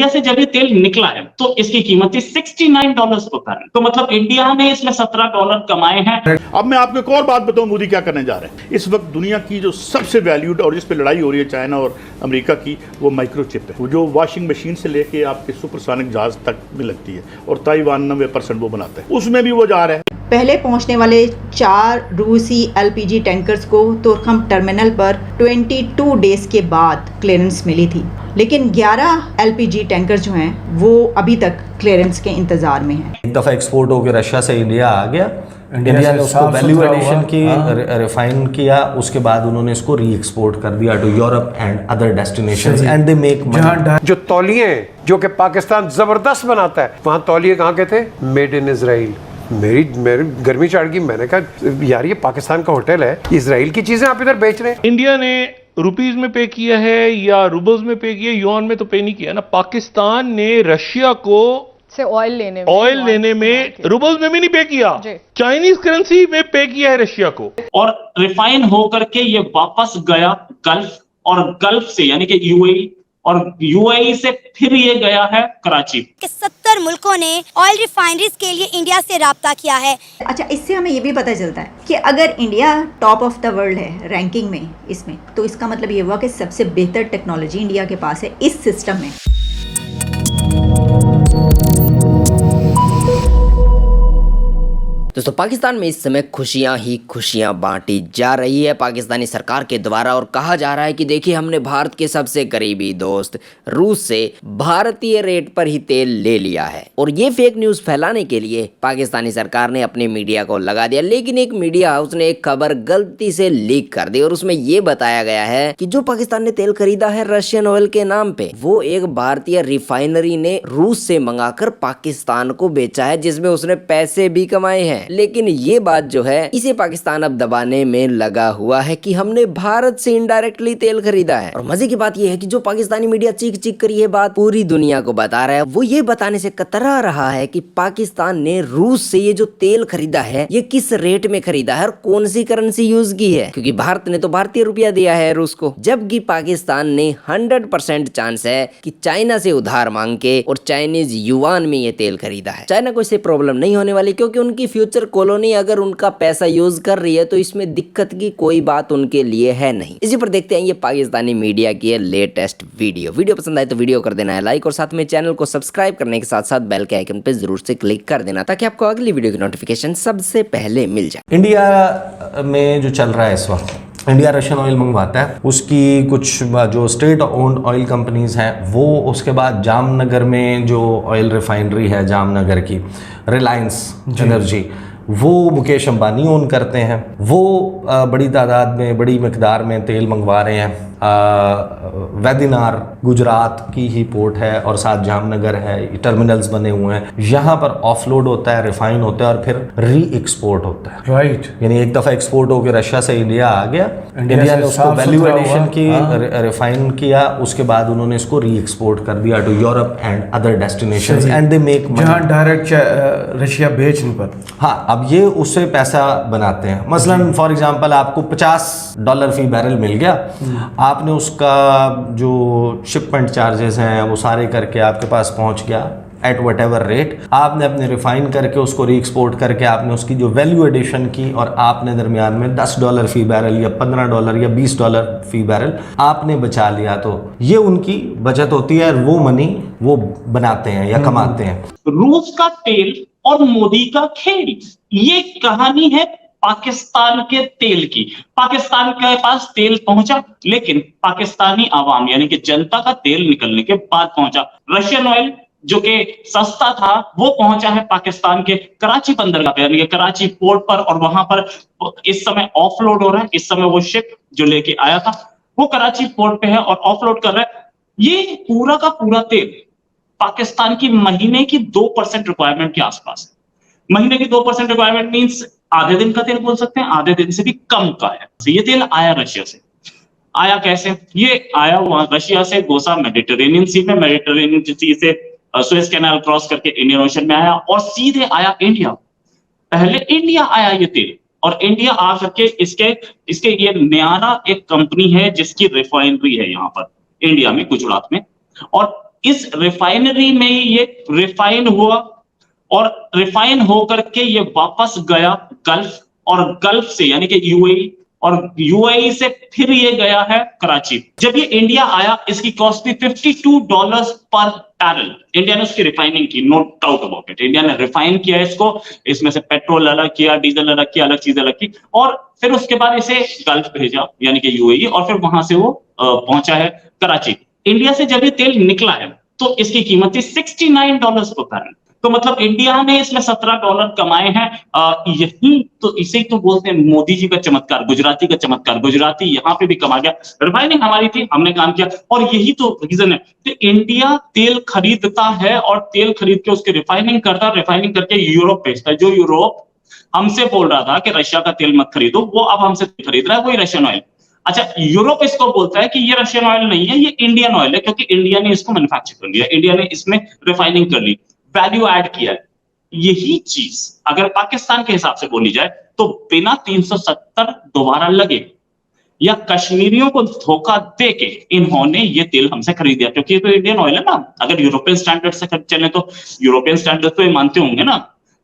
India से जब ये तेल निकला है तो इसकी कीमत थी $69 पर बैरल। तो मतलब इंडिया ने इसमें $17 कमाए हैं। अब मैं आपको एक और बात बताऊं, मोदी क्या करने जा रहे हैं। इस वक्त दुनिया की जो सबसे वैल्यूड और जिस पे लड़ाई हो रही है चाइना और अमेरिका की, वो माइक्रोचिप है, वो जो वॉशिंग मशीन से लेके आपके सुपरसोनिक जहाज तक में लगती है, और ताइवान 90% वो बनाता है, उसमें भी वो जा रहे हैं। पहले पहुंचने वाले 4 रूसी एलपीजी टैंकर्स को तोरखम टर्मिनल पर 22 डेज के बाद क्लियरेंस मिली थी, लेकिन 11 एलपीजी टैंकर जो हैं वो अभी तक क्लियरेंस के इंतजार में हैं। एक दफ़ा एक्सपोर्ट होकर रशिया से इंडिया आ गया, इंडिया ने उसको वैल्यू एडिशन की, रिफाइन किया, उसके बाद उन्होंने इसको री एक्सपोर्ट कर दिया to Europe and other destinations and they make money. जो तौलिए जो कि पाकिस्तान जबरदस्त बनाता है, वहाँ तौलिए कहाँ के थे? Made in Israel. मेरी गर्मी चढ़ गई, मैंने कहा यार ये पाकिस्तान का होटल है, इजराइल की चीजें आप इधर बेच रहे हैं। इंडिया ने रुपीज में पे किया है या रूबल्स में पे किया, युआन में तो पे नहीं किया ना। पाकिस्तान ने रशिया को से ऑयल लेने में रूबल्स में भी नहीं पे किया, चाइनीज करेंसी में पे किया है रशिया को। और रिफाइन होकर के ये वापस गया गल्फ, और गल्फ से यानी कि यूएई, और यूएई से फिर ये गया है कराची। 70 मुल्कों ने ऑयल रिफाइनरीज के लिए इंडिया से राब्ता किया है। अच्छा, इससे हमें ये भी पता चलता है कि अगर India top of the world है रैंकिंग में इसमें, तो इसका मतलब ये हुआ कि सबसे बेहतर टेक्नोलॉजी इंडिया के पास है इस सिस्टम में। दोस्तों, पाकिस्तान में इस समय खुशियां ही खुशियां बांटी जा रही है पाकिस्तानी सरकार के द्वारा, और कहा जा रहा है कि देखिए हमने भारत के सबसे करीबी दोस्त रूस से भारतीय रेट पर ही तेल ले लिया है। और ये फेक न्यूज़ फैलाने के लिए पाकिस्तानी सरकार ने अपने मीडिया को लगा दिया, लेकिन एक मीडिया हाउस ने एक खबर गलती से लीक कर दी और उसमें ये बताया गया है कि जो पाकिस्तान ने तेल खरीदा है रशियन ऑयल के नाम पे, वो एक भारतीय रिफाइनरी ने रूस से मंगाकर पाकिस्तान को बेचा है, जिसमें उसने पैसे भी कमाए हैं। लेकिन ये बात जो है, इसे पाकिस्तान अब दबाने में लगा हुआ है कि हमने भारत से इनडायरेक्टली तेल खरीदा है। और मजे की बात ये है कि जो पाकिस्तानी मीडिया चीख चीख कर ये बात पूरी दुनिया को बता रहा है, वो ये बताने से कतरा रहा है कि पाकिस्तान ने रूस से ये जो तेल खरीदा है ये किस रेट में खरीदा है और कौन सी करेंसी यूज की है, क्योंकि भारत ने तो भारतीय रुपया दिया है रूस को, जबकि पाकिस्तान ने 100% चांस है कि चाइना से उधार मांग के और चाइनीज युआन में ये तेल खरीदा है। चाइना को इससे प्रॉब्लम नहीं होने वाली, क्योंकि उनकी फ्यूचर कॉलोनी अगर उनका पैसा यूज कर रही है तो इसमें दिक्कत की कोई बात उनके लिए है नहीं। इसी पर देखते हैं ये पाकिस्तानी मीडिया की लेटेस्ट वीडियो पसंद आए तो वीडियो कर देना है लाइक, और साथ में चैनल को सब्सक्राइब करने के साथ साथ बेल के आइकन पे जरूर से क्लिक कर देना, ताकि आपको अगली वीडियो की नोटिफिकेशन सबसे पहले मिल जाए। इंडिया में जो चल रहा है इस वक्त, इंडिया रशियन ऑयल मंगवाता है, उसकी कुछ जो स्टेट ओन्ड ऑयल कंपनीज हैं वो, उसके बाद जामनगर में जो ऑयल रिफाइनरी है जामनगर की, रिलायंस एनर्जी, वो मुकेश अंबानी ओन करते हैं, वो बड़ी तादाद में बड़ी मकदार में तेल मंगवा रहे हैं। वेदिनार गुजरात की ही पोर्ट है और साथ जामनगर है, टर्मिनल्स बने हुए हैं, यहाँ पर ऑफलोड होता है, रिफाइन होता है और फिर री एक्सपोर्ट होता है। राइट, यानी एक दफ़ा एक्सपोर्ट होकर रशिया से इंडिया आ गया, इंडिया ने उसको वैल्यू एडिशन की, रिफाइन किया, उसके बाद उन्होंने इसको री एक्सपोर्ट कर दिया to Europe and other destinations and they make money. जहाँ डायरेक्ट रशिया बेच नहीं पाता। हाँ, अब ये उससे पैसा बनाते हैं। मसलन फॉर एग्जांपल आपको $50 फी बैरल मिल गया, आपने उसका जो शिपमेंट चार्जेस हैं वो सारे करके आपके पास पहुंच गया एट वट एवर रेट, आपने अपने रिफाइन करके उसको री एक्सपोर्ट करके आपने उसकी जो वैल्यू एडिशन की, और आपने दरमियान में $10 फी बैरल या $15 या $20 फी बैरल आपने बचा लिया, तो ये उनकी बचत होती है, वो मनी वो बनाते हैं या कमाते हैं। रूस का तेल और मोदी का खेल, ये कहानी है पाकिस्तान के तेल की। पाकिस्तान के पास तेल पहुंचा, लेकिन पाकिस्तानी आवाम यानी कि जनता का तेल निकलने के बाद पहुंचा। रशियन ऑयल जो कि सस्ता था वो पहुंचा है पाकिस्तान के कराची बंदरगाह पे, यानी कि कराची पोर्ट पर, और वहां पर इस समय ऑफलोड हो रहा है। इस समय वो शिप जो लेके आया था वो कराची पोर्ट पे है और ऑफलोड कर रहा है। ये पूरा का पूरा तेल पाकिस्तान की महीने की 2% रिक्वायरमेंट के आसपास है। महीने की 2% रिक्वायरमेंट मींस आधे दिन का तेल बोल सकते हैं, आधे दिन से भी कम का है। तो ये तेल आया रशिया से। आया कैसे? ये आया वहां रशिया से, घुसा मेडिटेरेनियन सी में, मेडिटेरेनियन सी से सुएज कैनाल क्रॉस करके इंडियन ओशन में आया और सीधे आया इंडिया। पहले इंडिया आया ये तेल, और इंडिया आ करके इसके ये न्यारा एक कंपनी है जिसकी रिफाइनरी है यहाँ पर इंडिया में, गुजरात में, और इस रिफाइनरी में ही ये रिफाइन हुआ और रिफाइन होकर के ये वापस गया गल्फ, और गल्फ से यानी कि यूएई, और यूएई से फिर ये गया है कराची। जब ये इंडिया आया इसकी कॉस्ट थी $52 पर बैरल। इंडिया ने उसकी रिफाइनिंग की, no doubt about it. India ने रिफाइन किया इसको, इसमें से पेट्रोल अलग किया, डीजल अलग किया, अलग चीजें अलग की, और फिर उसके बाद इसे गल्फ भेजा यानी कि यूएई, और फिर वहां से वो पहुंचा है कराची। इंडिया से जब ये तेल निकला है तो इसकी कीमत थी $69 पर बैरल। तो मतलब इंडिया ने इसमें $17 कमाए हैं। यही तो, इसे तो बोलते हैं मोदी जी का चमत्कार, गुजराती का चमत्कार। गुजराती यहाँ पे भी कमा गया, रिफाइनिंग हमारी थी, हमने काम किया, और यही तो रीजन है। तो इंडिया तेल खरीदता है और तेल खरीद के उसकी रिफाइनिंग करता है, रिफाइनिंग करके यूरोप भेजता है। जो यूरोप हमसे बोल रहा था कि रशिया का तेल मत खरीदो, वो अब हमसे खरीद रहा है वही रशियन ऑयल। अच्छा, यूरोप इसको बोलता है कि ये रशियन ऑयल नहीं है, ये इंडियन ऑयल है, क्योंकि इंडिया ने इसको मैन्युफैक्चर कर लिया, इंडिया ने इसमें रिफाइनिंग कर ली, वैल्यू ऐड किया है। यही चीज अगर पाकिस्तान के हिसाब से बोली जाए तो बिना 370 दोबारा लगे या कश्मीरियों को धोखा देके इन्होंने ये तेल हमसे खरीद दिया, क्योंकि ये तो इंडियन ऑयल है ना। अगर यूरोपियन स्टैंडर्ड से चले तो यूरोपियन स्टैंडर्ड तो ये मानते होंगे ना,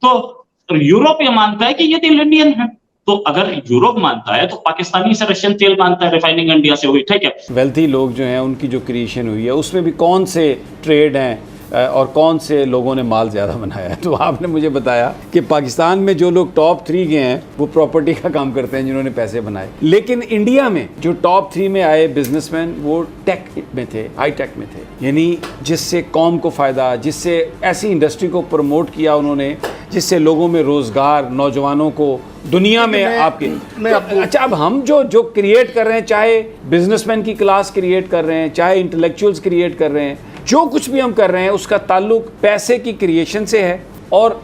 तो यूरोप ये मानता है कि ये तेल इंडियन है। तो अगर यूरोप मानता है तो पाकिस्तानी से रशियन तेल मानता है, रिफाइनिंग इंडिया से हुई, ठीक है। वेल्थी लोग जो हैं उनकी जो क्रिएशन हुई है उसमें भी कौन से ट्रेड हैं और कौन से लोगों ने माल ज़्यादा बनाया है। तो आपने मुझे बताया कि पाकिस्तान में जो लोग टॉप 3 के हैं वो प्रॉपर्टी का काम करते हैं जिन्होंने पैसे बनाए, लेकिन इंडिया में जो टॉप 3 में आए बिजनेसमैन वो टेक में थे, हाई टेक में थे, यानी जिससे कौम को फ़ायदा, जिससे ऐसी इंडस्ट्री को प्रमोट किया उन्होंने जिससे लोगों में रोज़गार, नौजवानों को दुनिया में आपके तो, अच्छा, अब हम जो क्रिएट कर रहे हैं, चाहे बिजनेसमैन की क्लास क्रिएट कर रहे हैं, चाहे इंटेलेक्चुअल्स क्रिएट कर रहे हैं, जो कुछ भी हम कर रहे हैं उसका ताल्लुक पैसे की क्रिएशन से है, और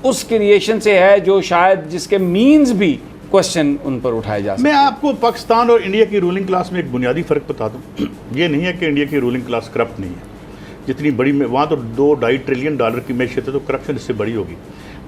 उस क्रिएशन से है जो शायद जिसके मीन्स भी क्वेश्चन उन पर उठाए जा सकते हैं। मैं आपको पाकिस्तान और इंडिया की रूलिंग क्लास में एक बुनियादी फ़र्क बता दूं। ये नहीं है कि इंडिया की रूलिंग क्लास करप्ट नहीं है, जितनी बड़ी में वहाँ तो $2-2.5 ट्रिलियन की मैशियत है, तो करप्शन इससे बड़ी होगी,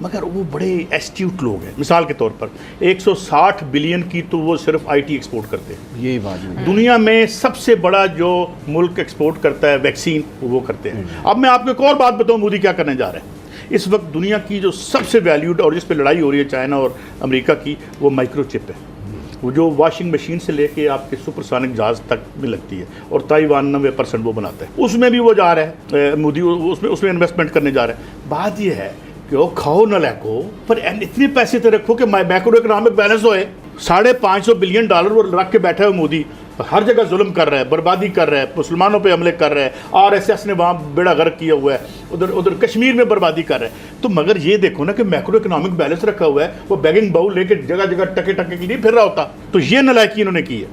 मगर वो बड़े एस्ट्यूट लोग हैं। मिसाल के तौर पर 160 बिलियन की तो वो सिर्फ आईटी एक्सपोर्ट करते हैं। यही बात है, दुनिया में सबसे बड़ा जो मुल्क एक्सपोर्ट करता है वैक्सीन, वो करते हैं। अब मैं आपको एक और बात बताऊं, मोदी क्या करने जा रहे हैं। इस वक्त दुनिया की जो सबसे वैल्यूड और जिस पे लड़ाई हो रही है चाइना और अमेरिका की, वो माइक्रोचिप है। वो जो वॉशिंग मशीन से लेके आपके सुपरसोनिक जहाज तक में लगती है, और ताइवान 90% वो बनाता है, उसमें भी वो जा रहा है मोदी, उसमें इन्वेस्टमेंट करने जा रहा है। बात ये है कि वो खाओ न लैको, पर इतने पैसे तो रखो कि मैक्रो इकोनॉमिक बैलेंस होए। $550 बिलियन वो रख के बैठा है मोदी, हर जगह जुल्म कर रहा है, बर्बादी कर रहा है, मुसलमानों पे हमले कर रहा है, RSS ने वहाँ बेड़ा गर्क किया हुआ है, उधर कश्मीर में बर्बादी कर रहा है। तो मगर ये देखो ना कि मैक्रो इकोनॉमिक बैलेंस रखा हुआ है, वो बैगिंग बाउल लेके जगह जगह टके टके के लिए फिर रहा होता। तो ये नालायकी इन्होंने की है।